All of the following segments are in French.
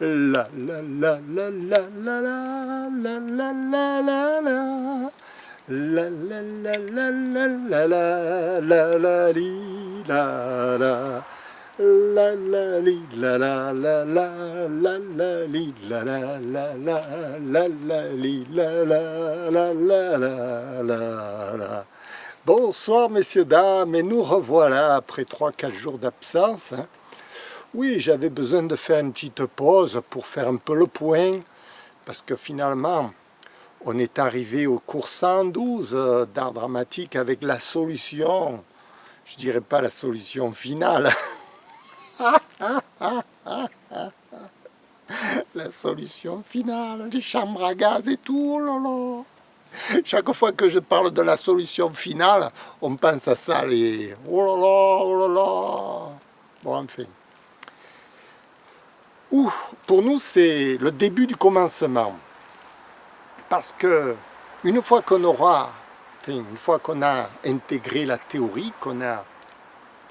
La la la la la la la la la la la la. La la la la la la la la la li la la. La la li la la la la la la li la la la la la la li la la la la la la la. Bonsoir messieurs, dames, et nous revoilà après 3-4 jours d'absence. Oui, j'avais besoin de faire une petite pause pour faire un peu le point, parce que finalement, on est arrivé au cours 112 d'art dramatique avec la solution, je dirais pas la solution finale, la solution finale, les chambres à gaz et tout, oh là là. Chaque fois que je parle de la solution finale, on pense à ça, les oh là là, oh là là. Bon, enfin. Pour nous, c'est le début du commencement. Parce que une fois qu'on a intégré la théorie, qu'on a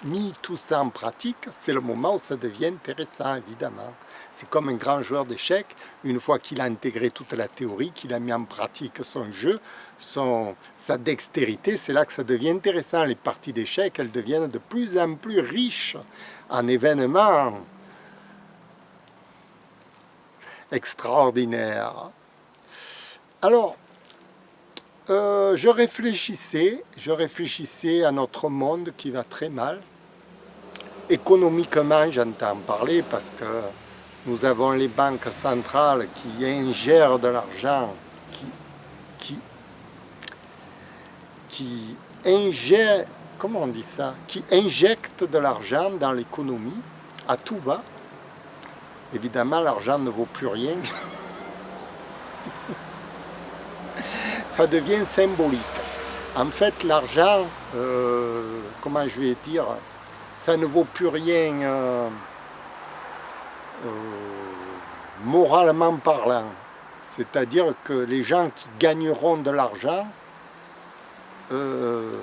mis tout ça en pratique, c'est le moment où ça devient intéressant, évidemment. C'est comme un grand joueur d'échecs, une fois qu'il a intégré toute la théorie, qu'il a mis en pratique son jeu, sa dextérité, c'est là que ça devient intéressant. Les parties d'échecs, elles deviennent de plus en plus riches en événements extraordinaires. Alors, je réfléchissais à notre monde qui va très mal. Économiquement, j'entends parler parce que nous avons les banques centrales qui ingèrent de l'argent, qui ingèrent, comment on dit ça, qui injectent de l'argent dans l'économie, à tout va. Évidemment, l'argent ne vaut plus rien. Ça devient symbolique. En fait, l'argent, comment je vais dire, ça ne vaut plus rien moralement parlant. C'est-à-dire que les gens qui gagneront de l'argent ne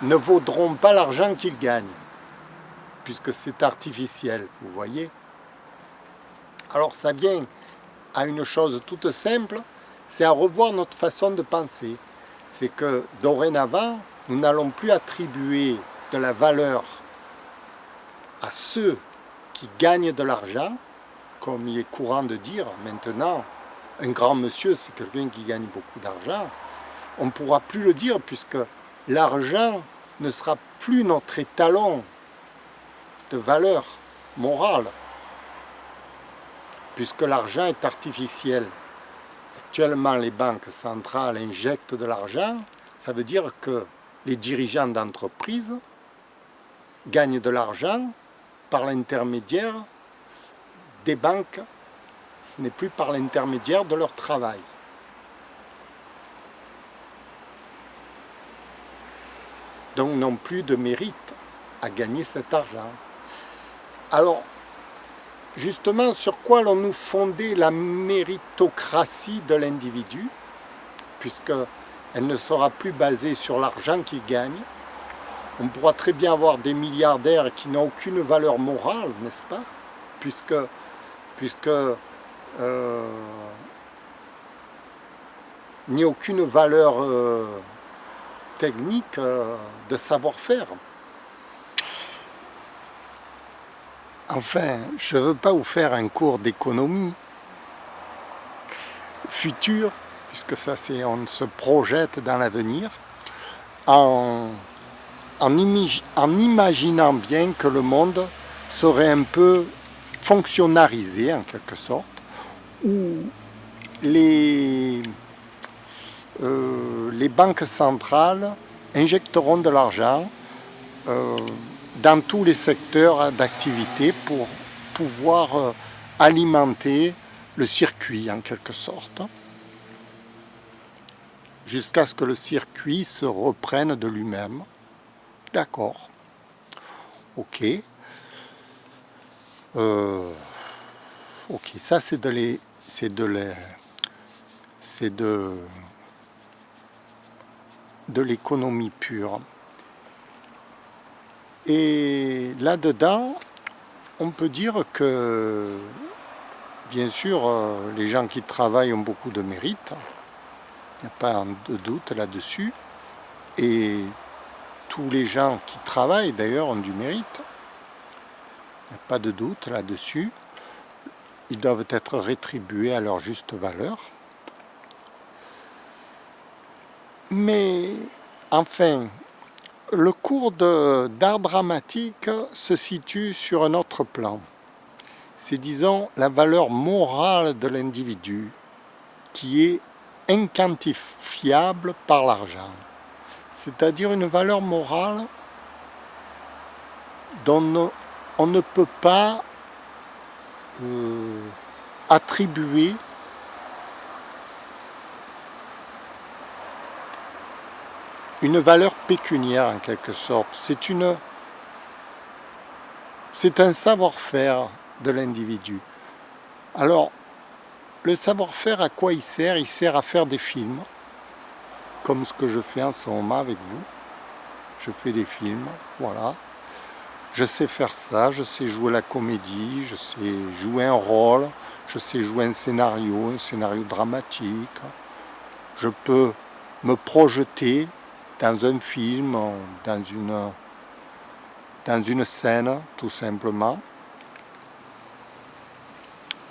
vaudront pas l'argent qu'ils gagnent, puisque c'est artificiel, vous voyez. Alors ça vient à une chose toute simple, c'est à revoir notre façon de penser. C'est que dorénavant, nous n'allons plus attribuer de la valeur à ceux qui gagnent de l'argent, comme il est courant de dire maintenant, un grand monsieur, c'est quelqu'un qui gagne beaucoup d'argent. On ne pourra plus le dire puisque l'argent ne sera plus notre étalon de valeur morale, puisque l'argent est artificiel. Actuellement, les banques centrales injectent de l'argent, ça veut dire que les dirigeants d'entreprise gagnent de l'argent par l'intermédiaire des banques. Ce n'est plus par l'intermédiaire de leur travail. Donc, non plus de mérite à gagner cet argent. Alors, justement, sur quoi allons-nous fonder la méritocratie de l'individu, puisqu'elle ne sera plus basée sur l'argent qu'il gagne. On pourra très bien avoir des milliardaires qui n'ont aucune valeur morale, n'est-ce pas, puisque ni aucune valeur technique de savoir-faire. Enfin, je ne veux pas vous faire un cours d'économie future, puisque ça c'est, on se projette dans l'avenir, en imaginant bien que le monde serait un peu fonctionnalisé en quelque sorte, où les banques centrales injecteront de l'argent dans tous les secteurs d'activité pour pouvoir alimenter le circuit en quelque sorte, jusqu'à ce que le circuit se reprenne de lui-même. D'accord. Ok. Ok, ça c'est de l'économie pure. Et là-dedans, on peut dire que bien sûr, les gens qui travaillent ont beaucoup de mérite, il n'y a pas de doute là-dessus, et tous les gens qui travaillent d'ailleurs ont du mérite, il n'y a pas de doute là-dessus, ils doivent être rétribués à leur juste valeur. Mais enfin, le cours d'art dramatique se situe sur un autre plan. C'est, disons, la valeur morale de l'individu qui est inquantifiable par l'argent. C'est-à-dire une valeur morale dont on ne peut pas attribuer une valeur pécuniaire en quelque sorte. C'est un savoir-faire de l'individu. Alors, le savoir-faire, à quoi il sert? Il sert à faire des films, comme ce que je fais en ce moment avec vous. Je fais des films, voilà. Je sais faire ça, je sais jouer la comédie, je sais jouer un rôle, je sais jouer un scénario dramatique. Je peux me projeter dans un film, dans une scène, tout simplement,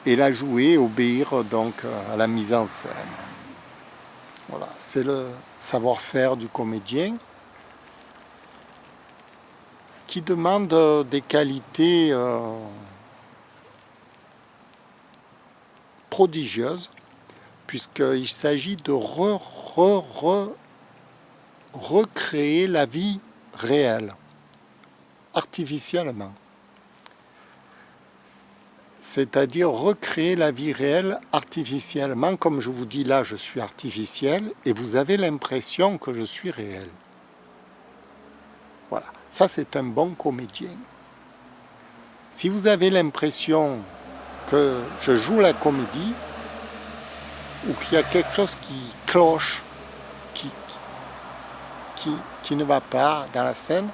et la jouer, obéir donc à la mise en scène. Voilà, c'est le savoir-faire du comédien qui demande des qualités prodigieuses, puisqu'il s'agit de recréer la vie réelle, artificiellement. C'est-à-dire recréer la vie réelle artificiellement. Comme je vous dis là, je suis artificiel et vous avez l'impression que je suis réel. Voilà, ça c'est un bon comédien. Si vous avez l'impression que je joue la comédie ou qu'il y a quelque chose qui cloche, qui ne va pas dans la scène,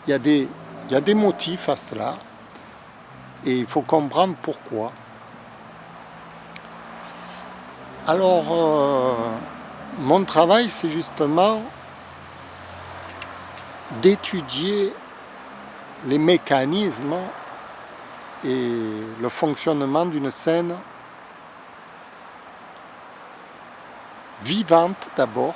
il y a des motifs à cela et il faut comprendre pourquoi. Alors, mon travail, c'est justement d'étudier les mécanismes et le fonctionnement d'une scène vivante d'abord,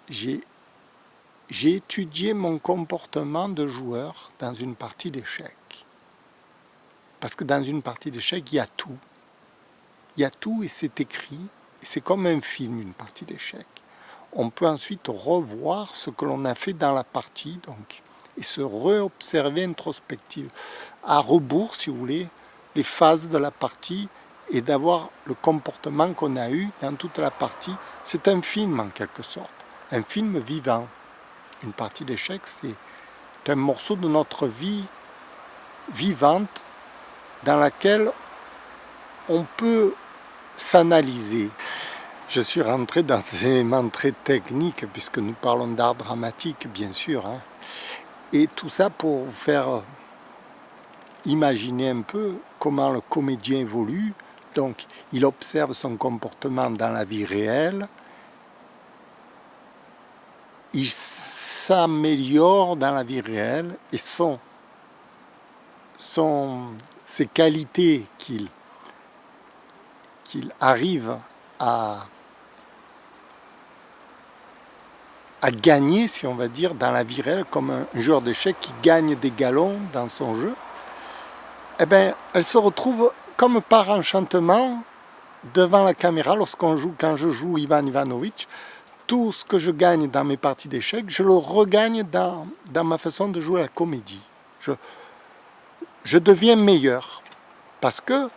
j'ai étudié mon comportement de joueur dans une partie d'échecs. Parce que dans une partie d'échecs, il y a tout. Il y a tout et c'est écrit. Et c'est comme un film, une partie d'échecs. On peut ensuite revoir ce que l'on a fait dans la partie, donc, et se réobserver introspective, à rebours, si vous voulez, les phases de la partie et d'avoir le comportement qu'on a eu dans toute la partie. C'est un film en quelque sorte, un film vivant. Une partie d'échecs, c'est un morceau de notre vie vivante dans laquelle on peut s'analyser. Je suis rentré dans des éléments très techniques puisque nous parlons d'art dramatique, bien sûr. Hein. Et tout ça pour vous faire imaginer un peu comment le comédien évolue. Donc, il observe son comportement dans la vie réelle. Il s'améliore dans la vie réelle et ses qualités qu'il arrive à gagner, si on va dire, dans la vie réelle, comme un joueur d'échecs qui gagne des galons dans son jeu, eh bien, elle se retrouve comme par enchantement devant la caméra quand je joue Ivan Ivanovic. Tout ce que je gagne dans mes parties d'échecs, je le regagne dans ma façon de jouer la comédie. Je deviens meilleur parce que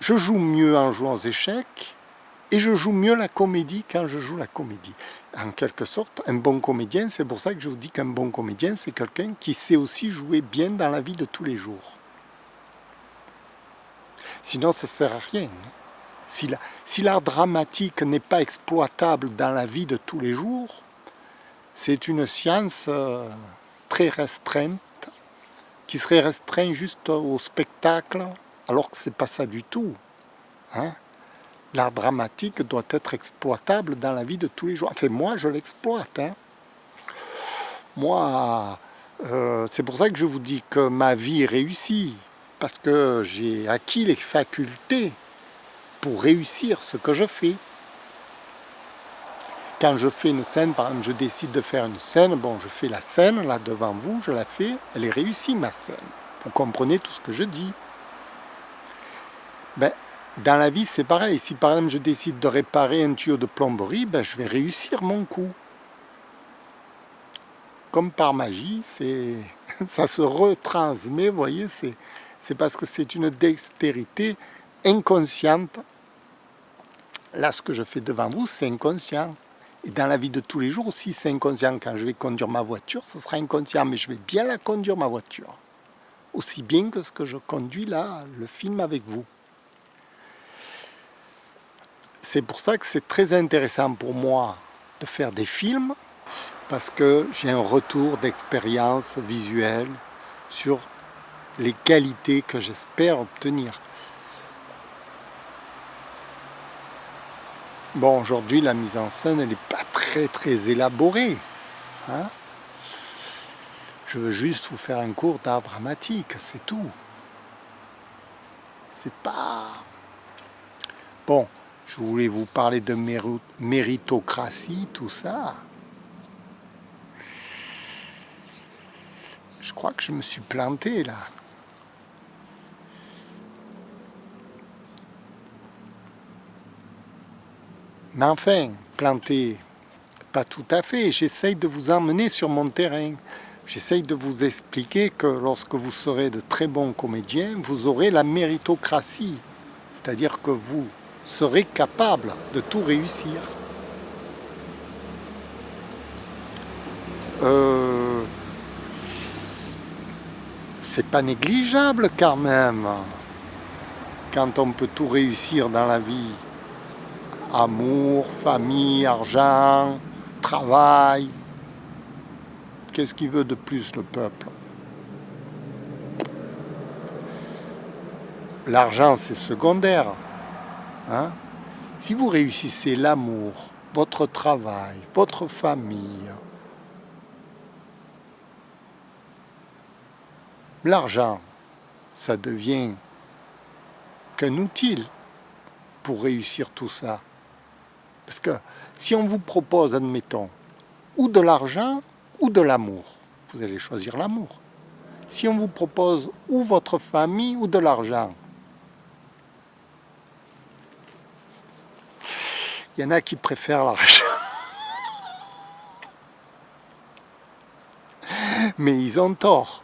je joue mieux en jouant aux échecs et je joue mieux la comédie quand je joue la comédie. En quelque sorte, un bon comédien, c'est pour ça que je vous dis qu'un bon comédien, c'est quelqu'un qui sait aussi jouer bien dans la vie de tous les jours. Sinon, ça ne sert à rien. Si l'art dramatique n'est pas exploitable dans la vie de tous les jours, c'est une science très restreinte, qui serait restreinte juste au spectacle, alors que ce n'est pas ça du tout. Hein? L'art dramatique doit être exploitable dans la vie de tous les jours. Enfin, moi, je l'exploite. Hein? Moi, c'est pour ça que je vous dis que ma vie est réussie, parce que j'ai acquis les facultés pour réussir ce que je fais. Quand je fais une scène, par exemple, je décide de faire une scène, bon, je fais la scène, là, devant vous, je la fais, elle est réussie, ma scène. Vous comprenez tout ce que je dis. Ben, dans la vie, c'est pareil. Si, par exemple, je décide de réparer un tuyau de plomberie, ben, je vais réussir mon coup. Comme par magie, ça se retransmet, vous voyez, c'est parce que c'est une dextérité inconsciente. Là, ce que je fais devant vous, c'est inconscient. Et dans la vie de tous les jours aussi, c'est inconscient. Quand je vais conduire ma voiture, ce sera inconscient, mais je vais bien la conduire, ma voiture. Aussi bien que ce que je conduis là, le film avec vous. C'est pour ça que c'est très intéressant pour moi de faire des films, parce que j'ai un retour d'expérience visuelle sur les qualités que j'espère obtenir. Bon, aujourd'hui, la mise en scène, elle n'est pas très élaborée. Hein? Je veux juste vous faire un cours d'art dramatique, c'est tout. C'est pas... Bon, je voulais vous parler de méritocratie, tout ça. Je crois que je me suis planté, là. Mais enfin, planté, pas tout à fait. J'essaye de vous emmener sur mon terrain. J'essaye de vous expliquer que lorsque vous serez de très bons comédiens, vous aurez la méritocratie. C'est-à-dire que vous serez capable de tout réussir. C'est pas négligeable quand même, quand on peut tout réussir dans la vie. Amour, famille, argent, travail. Qu'est-ce qu'il veut de plus, le peuple? L'argent, c'est secondaire. Hein? Si vous réussissez l'amour, votre travail, votre famille, l'argent, ça devient qu'un outil pour réussir tout ça. Parce que si on vous propose, admettons, ou de l'argent ou de l'amour, vous allez choisir l'amour. Si on vous propose ou votre famille ou de l'argent, il y en a qui préfèrent l'argent. Mais ils ont tort.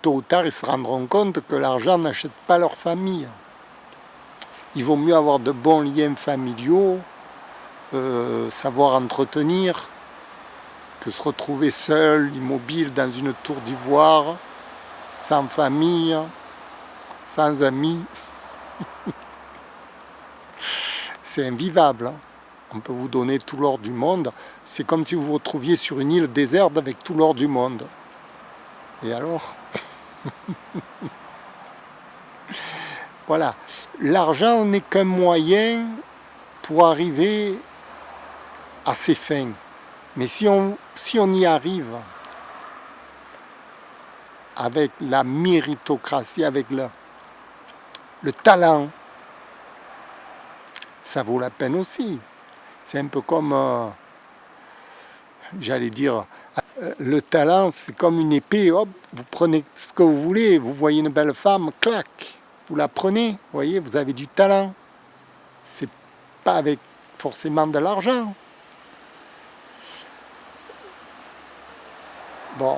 Tôt ou tard, ils se rendront compte que l'argent n'achète pas leur famille. Il vaut mieux avoir de bons liens familiaux, savoir entretenir, que se retrouver seul, immobile, dans une tour d'ivoire, sans famille, sans amis. C'est invivable. Hein. On peut vous donner tout l'or du monde. C'est comme si vous vous retrouviez sur une île déserte avec tout l'or du monde. Et alors? Voilà. L'argent n'est qu'un moyen pour arriver à ses fins. Mais si on y arrive avec la méritocratie, avec le talent, ça vaut la peine aussi. C'est un peu comme, j'allais dire, le talent, c'est comme une épée. Hop, vous prenez ce que vous voulez, vous voyez une belle femme, clac, vous la prenez, vous voyez, vous avez du talent. C'est pas avec forcément de l'argent. Bon,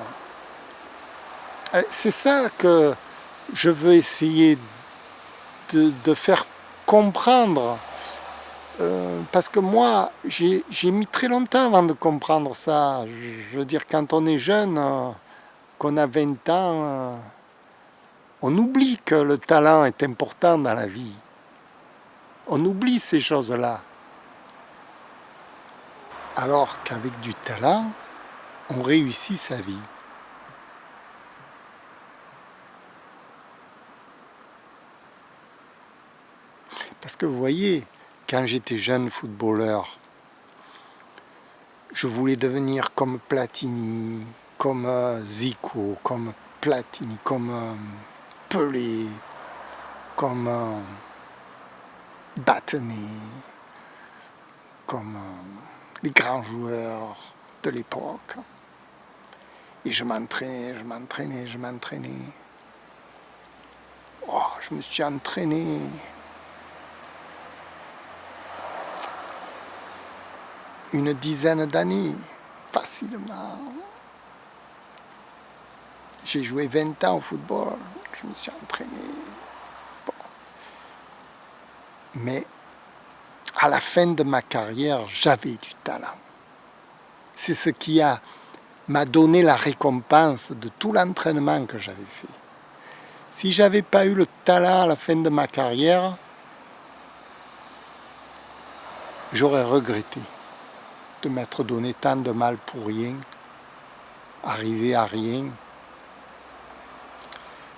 c'est ça que je veux essayer de faire comprendre. Parce que moi, j'ai mis très longtemps avant de comprendre ça. Je veux dire, quand on est jeune, qu'on a 20 ans, on oublie que le talent est important dans la vie. On oublie ces choses-là. Alors qu'avec du talent, on réussit sa vie. Parce que vous voyez, quand j'étais jeune footballeur, je voulais devenir comme Platini, comme Zico, comme Platini, comme Pelé, comme Battenet, comme les grands joueurs de l'époque. Et je m'entraînais. Oh, je me suis entraîné. Une dizaine d'années, facilement. J'ai joué 20 ans au football, je me suis entraîné. Bon. Mais à la fin de ma carrière, j'avais du talent. C'est ce qui m'a donné la récompense de tout l'entraînement que j'avais fait. Si je n'avais pas eu le talent à la fin de ma carrière, j'aurais regretté de m'être donné tant de mal pour rien, arriver à rien.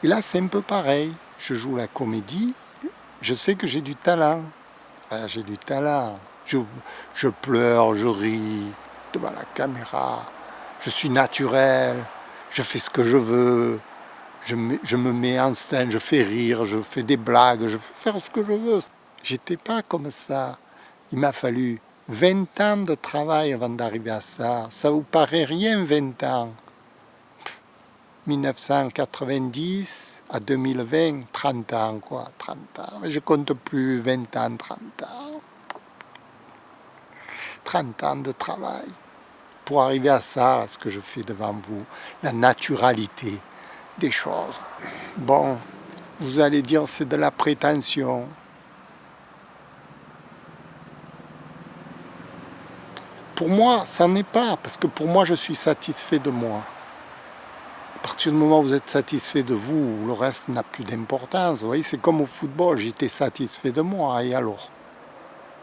Et là, c'est un peu pareil. Je joue la comédie, je sais que j'ai du talent. J'ai du talent. Je pleure, je ris devant la caméra. Je suis naturel, je fais ce que je veux. Je me mets en scène, je fais rire, je fais des blagues, je fais faire ce que je veux. J'étais pas comme ça. Il m'a fallu 20 ans de travail avant d'arriver à ça. Ça vous paraît rien, 20 ans? 1990 à 2020, 30 ans, quoi, 30 ans. Je compte plus 20 ans, 30 ans. 30 ans de travail pour arriver à ça, à ce que je fais devant vous, la naturalité des choses. Bon, vous allez dire c'est de la prétention. Pour moi, ça n'est pas, parce que pour moi, je suis satisfait de moi. À partir du moment où vous êtes satisfait de vous, le reste n'a plus d'importance. Vous voyez, c'est comme au football, j'étais satisfait de moi, et alors?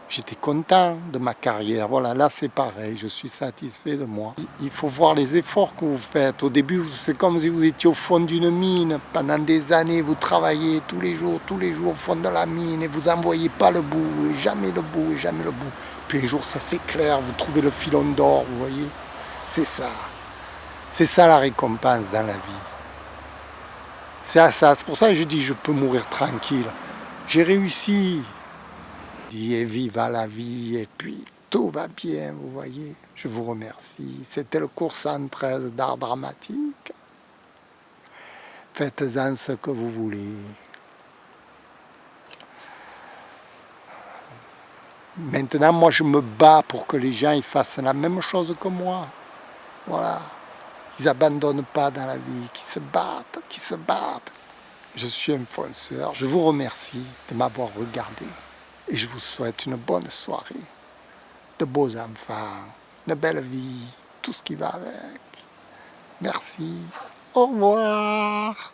J'étais content de ma carrière. Voilà, là c'est pareil, je suis satisfait de moi. Il faut voir les efforts que vous faites. Au début, c'est comme si vous étiez au fond d'une mine. Pendant des années, vous travaillez tous les jours au fond de la mine et vous n'en voyez pas le bout, et jamais le bout, et jamais le bout. Puis un jour, ça s'éclaire, vous trouvez le filon d'or, vous voyez. C'est ça. C'est ça la récompense dans la vie. C'est ça. C'est pour ça que je dis, je peux mourir tranquille. J'ai réussi. Et viva la vie, et puis tout va bien, vous voyez. Je vous remercie. C'était le cours 113 d'art dramatique. Faites-en ce que vous voulez. Maintenant, moi, je me bats pour que les gens ils fassent la même chose que moi. Voilà. Ils n'abandonnent pas dans la vie, qu'ils se battent, Je suis un fonceur. Je vous remercie de m'avoir regardé. Et je vous souhaite une bonne soirée, de beaux enfants, une belle vie, tout ce qui va avec. Merci. Au revoir.